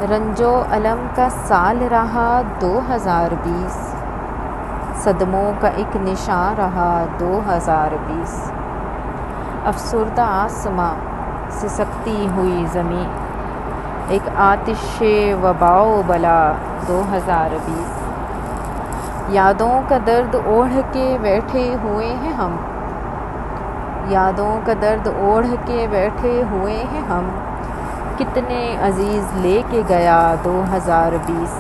رنج و الم کا سال رہا 2020، صدموں کا ایک نشان رہا 2020۔ افسردہ آسماں سے سکتی ہوئی زمین، ایک آتش وبا و بلا 2020۔ یادوں کا درد اوڑھ کے بیٹھے ہوئے ہیں ہم، یادوں کا درد اوڑھ کے بیٹھے ہوئے ہیں ہم، کتنے عزیز لے کے گیا 2020۔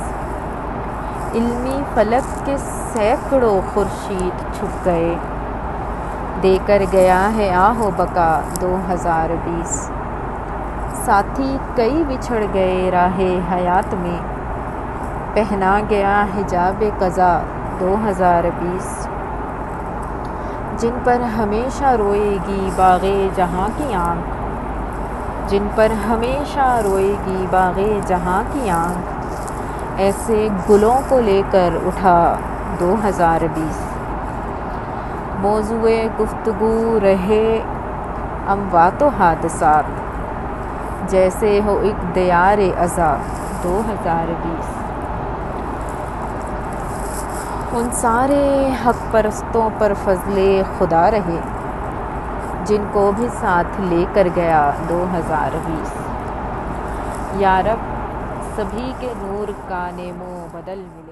علمی فلک کے سینکڑوں خورشید چھپ گئے، دے کر گیا ہے آہ و بکا 2020۔ ساتھی کئی بچھڑ گئے راہ حیات میں، پہنا گیا حجاب قضا 2020۔ جن پر ہمیشہ روئے گی باغ جہاں کی آنکھ، جن پر ہمیشہ روئے گی باغ جہاں کی آنکھ، ایسے گلوں کو لے کر اٹھا 2020۔ موضوع گفتگو رہے اموات و حادثات، جیسے ہو ایک دیار ازاں 2020۔ ان سارے حق پرستوں پر فضل خدا رہے، جن کو بھی ساتھ لے کر گیا 2020۔ یا رب سبھی کے نور کا نعم و بدل ملے۔